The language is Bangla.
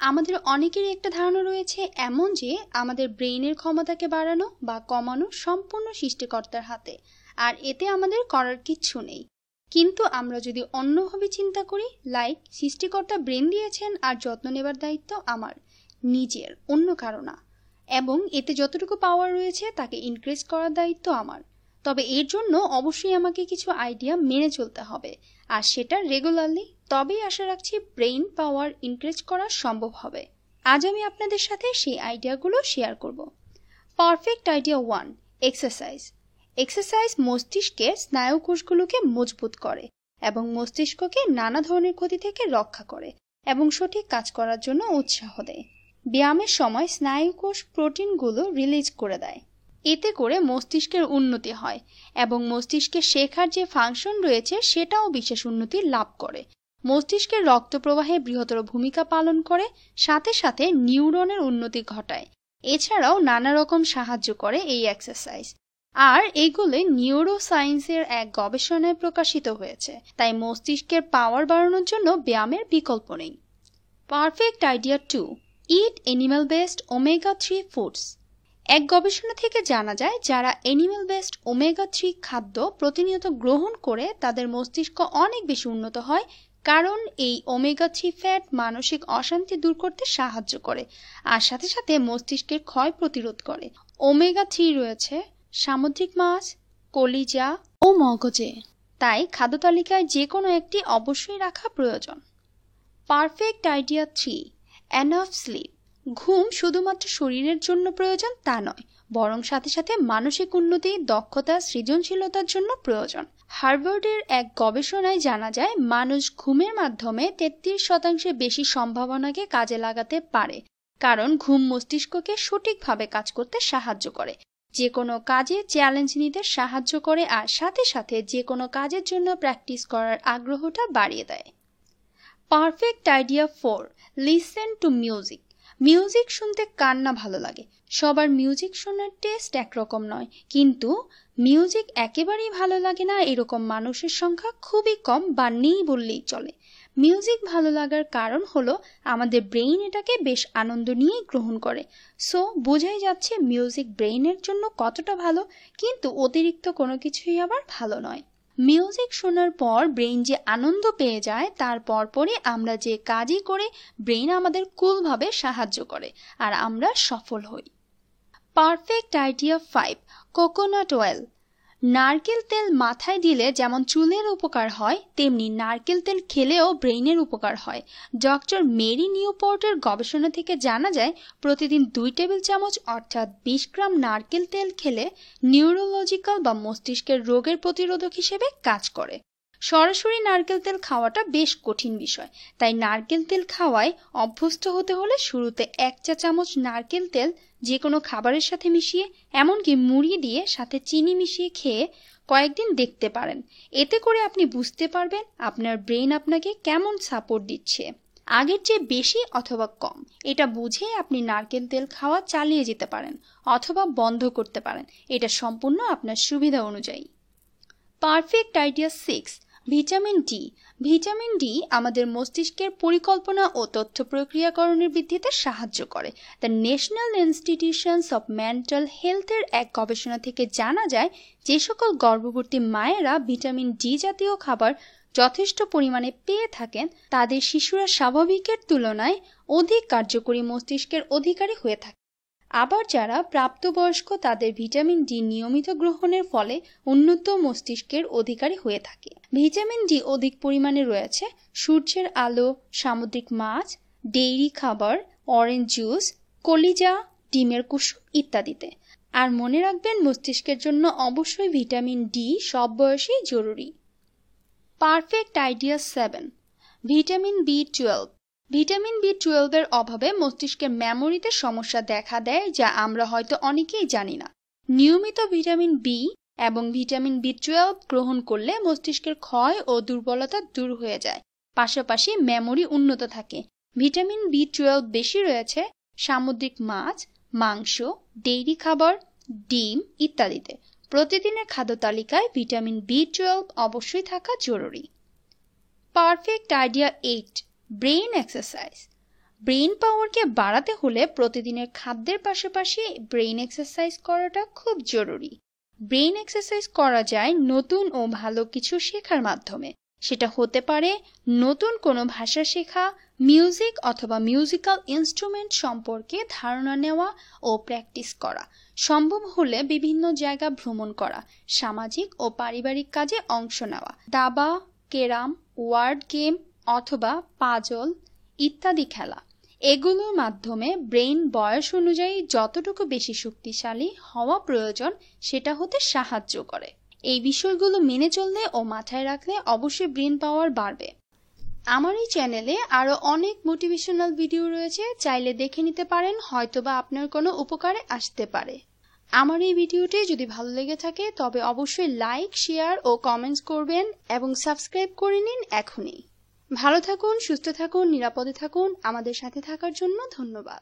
আমাদের অনেকেরই একটা ধারণা রয়েছে এমন যে আমাদের ব্রেইনের ক্ষমতাকে বাড়ানো বা কমানো সম্পূর্ণ সৃষ্টিকর্তার হাতে, আর এতে আমাদের করার কিচ্ছু নেই। কিন্তু আমরা যদি অন্যভাবে চিন্তা করি, লাইক সৃষ্টিকর্তা ব্রেন দিয়েছেন আর যত্ন নেবার দায়িত্ব আমার নিজের, অন্য কারো না, এবং এতে যতটুকু পাওয়ার রয়েছে তাকে ইনক্রিজ করার দায়িত্ব আমার। তবে এর জন্য অবশ্যই আমাকে কিছু আইডিয়া মেনে চলতে হবে, আর সেটা রেগুলারলি, তবেই আশা রাখছি ব্রেইন পাওয়ার ইনক্রিজ করা সম্ভব হবে। আজ আমি আপনাদের সাথে সেই আইডিয়াগুলো শেয়ার করব। Perfect idea 1, exercise. এক্সারসাইজ মস্তিষ্কের স্নায়ুকোষগুলোকে মজবুত করে এবং মস্তিষ্ককে নানা ধরনের ক্ষতি থেকে রক্ষা করে এবং সঠিক কাজ করার জন্য উৎসাহ দেয়। ব্যায়ামের সময় স্নায়ুকোষ প্রোটিনগুলো রিলিজ করে দেয়, এতে করে মস্তিষ্কের উন্নতি হয় এবং মস্তিষ্কের শেখার যে ফাংশন রয়েছে সেটাও বিশেষ উন্নতি লাভ করে। মস্তিষ্কের রক্ত প্রবাহে বৃহত্তর ভূমিকা পালন করে, সাথে সাথে নিউরনের উন্নতি ঘটায়। এছাড়াও নানা রকম সাহায্য করে এই এক্সারসাইজ, আর এগুলো নিউরো সায়েন্সের এক গবেষণায় প্রকাশিত হয়েছে। তাই মস্তিষ্কের পাওয়ার বাড়ানোর জন্য ব্যায়ামের বিকল্প নেই। পারফেক্ট আইডিয়া 2, ইট অ্যানিমাল বেসড ওমেগা 3 ফুডস। এক গবেষণা থেকে জানা যায় যারা অ্যানিমাল বেসড ওমেগা 3 খাদ্য প্রতিনিয়ত গ্রহণ করে তাদের মস্তিষ্ক অনেক বেশি উন্নত হয়, কারণ এই ওমেগা 3 ফ্যাট মানসিক অশান্তি দূর করতে সাহায্য করে আর সাথে সাথে মস্তিষ্কের ক্ষয় প্রতিরোধ করে। ওমেগা 3 রয়েছে সামুদ্রিক মাছ, কলিজা ও মগজে, তাই খাদ্য তালিকায় যে কোনো একটি অবশ্যই রাখা প্রয়োজন। Perfect idea 3, enough sleep. ঘুম শুধুমাত্র শরীরের জন্য প্রয়োজন তা নয়, বরং সাথে সাথে মানসিক উন্নতি, দক্ষতা, সৃজনশীলতার জন্য প্রয়োজন। হার্ভার্ডের এক গবেষণায় জানা যায় মানুষ ঘুমের মাধ্যমে 33% বেশি সম্ভাবনাকে কাজে লাগাতে পারে, কারণ ঘুম মস্তিষ্ককে সঠিকভাবে কাজ করতে সাহায্য করে, যে কোনো কাজে চ্যালেঞ্জ নিতে সাহায্য করে আর সাথে সাথে যে কোনো কাজের জন্য প্র্যাকটিস করার আগ্রহটা বাড়িয়ে দেয়। Perfect idea 4, listen to music. Music শুনতে কার না ভালো লাগে? সবার মিউজিক শোনার টেস্ট একরকম নয়, কিন্তু মিউজিক একেবারেই ভালো লাগে না এরকম মানুষের সংখ্যা খুবই কম বা নেই বললেই চলে। মিউজিক ভালো লাগার কারণ হলো আমাদের ব্রেইন এটাকে বেশ আনন্দ নিয়ে গ্রহণ করে। সো বোঝাই যাচ্ছে মিউজিক ব্রেইনের জন্য কতটা ভালো, কিন্তু অতিরিক্ত কোনো কিছুই আবার ভালো নয়। মিউজিক শোনার পর ব্রেইন যে আনন্দ পেয়ে যায়, তার পরপরই আমরা যে কাজই করে ব্রেইন আমাদের কুলভাবে সাহায্য করে আর আমরা সফল হই। Perfect idea 5, coconut oil. নারকেল তেল মাথায় দিলে যেমন চুলের উপকার হয়, তেমনি নারকেল তেল খেলেও ব্রেইনের উপকার হয়। ডক্টর মেরি নিউপোর্টের গবেষণা থেকে জানা যায় প্রতিদিন 2 টেবিল চামচ অর্থাৎ 20 গ্রাম নারকেল তেল খেলে নিউরোলজিক্যাল বা মস্তিষ্কের রোগের প্রতিরোধক হিসেবে কাজ করে। সরাসরি নারকেল তেল খাওয়াটা বেশ কঠিন বিষয়, তাই নারকেল তেল খাওয়ায় অভ্যস্ত হতে হলে শুরুতে 1 চা চামচ নারকেল তেল যে কোনো খাবারের সাথে মিশিয়ে, এমনকি মুড়ি দিয়ে সাথে চিনি মিশিয়ে খেয়ে কয়েকদিন দেখতে পারেন। এতে করে আপনি বুঝতে পারবেন আপনার ব্রেইন আপনাকে কেমন সাপোর্ট দিচ্ছে, আগের চেয়ে বেশি অথবা কম। এটা বুঝে আপনি নারকেল তেল খাওয়া চালিয়ে যেতে পারেন অথবা বন্ধ করতে পারেন, এটা সম্পূর্ণ আপনার সুবিধা অনুযায়ী। Perfect idea 6, vitamin D. Vitamin D আমাদের মস্তিষ্কের পরিকল্পনা ও তথ্য প্রক্রিয়াকরণের বৃদ্ধিতে সাহায্য করে। The national institutions of mental হেলথের এক গবেষণা থেকে জানা যায় যে সকল গর্ভবতী মায়েরা ভিটামিন ডি জাতীয় খাবার যথেষ্ট পরিমাণে পেয়ে থাকেন, তাদের শিশুরা স্বাভাবিকের তুলনায় অধিক কার্যকরী মস্তিষ্কের অধিকারী হয়ে থাকে। আবার যারা প্রাপ্তবয়স্ক তাদের ভিটামিন ডি নিয়মিত গ্রহণের ফলে উন্নত মস্তিষ্কের অধিকারী হয়ে থাকে। ভিটামিন ডি অধিক পরিমাণে রয়েছে সূর্যের আলো, সামুদ্রিক মাছ, ডেইরি খাবার, অরেঞ্জ জুস, কলিজা, ডিমের কুসুম ইত্যাদিতে। আর মনে রাখবেন মস্তিষ্কের জন্য অবশ্যই ভিটামিন ডি সব বয়সেই জরুরি। পারফেক্ট আইডিয়া 7, ভিটামিন বি12। ভিটামিন বি12 এর অভাবে মস্তিষ্কের মেমোরিতে সমস্যা দেখা দেয়, যা আমরা হয়তো অনেকেই জানি না। নিয়মিত ভিটামিন বি এবং ভিটামিন বি12 গ্রহণ করলে মস্তিষ্কের ক্ষয় ও দুর্বলতা দূর হয়ে যায়, পাশাপাশি মেমোরি উন্নত থাকে। ভিটামিন বি12 বেশি রয়েছে সামুদ্রিক মাছ, মাংস, ডেইরি খাবার, ডিম ইত্যাদিতে। প্রতিদিনের খাদ্য তালিকায় ভিটামিন বি12 অবশ্যই থাকা জরুরি। Perfect idea 8, brain exercise. Brain পাওয়ারকে বাড়াতে হলে প্রতিদিনের খাদ্যের পাশাপাশি ব্রেইন এক্সারসাইজ করাটা খুব জরুরি। ব্রেইন এক্সারসাইজ করা যায় নতুন ও ভালো কিছু শেখার মাধ্যমে। সেটা হতে পারে নতুন কোনো ভাষা শেখা, মিউজিক অথবা মিউজিক্যাল ইনস্ট্রুমেন্ট সম্পর্কে ধারণা নেওয়া ও প্র্যাকটিস করা। সম্ভব হলে বিভিন্ন জায়গা ভ্রমণ করা, সামাজিক ও পারিবারিক কাজে অংশ নেওয়া, দাবা, ক্যারাম, ওয়ার্ড গেম অথবা পাজল ইত্যাদি খেলা। এগুলোর মাধ্যমে ব্রেইন বয়স অনুযায়ী যতটুকু বেশি শক্তিশালী হওয়া প্রয়োজন সেটা হতে সাহায্য করে। এই বিষয়গুলো মেনে চললে ও মাথায় রাখলে অবশ্যই ব্রেইন পাওয়ার বাড়বে। আমার এই চ্যানেলে আরো অনেক মোটিভেশনাল ভিডিও রয়েছে, চাইলে দেখে নিতে পারেন, হয়তোবা আপনার কোনো উপকারে আসতে পারে। আমার এই ভিডিওটি যদি ভালো লেগে থাকে তবে অবশ্যই লাইক, শেয়ার ও কমেন্টস করবেন এবং সাবস্ক্রাইব করে নিন এখনই। ভালো থাকুন, সুস্থ থাকুন, নিরাপদে থাকুন। আমাদের সাথে থাকার জন্য ধন্যবাদ।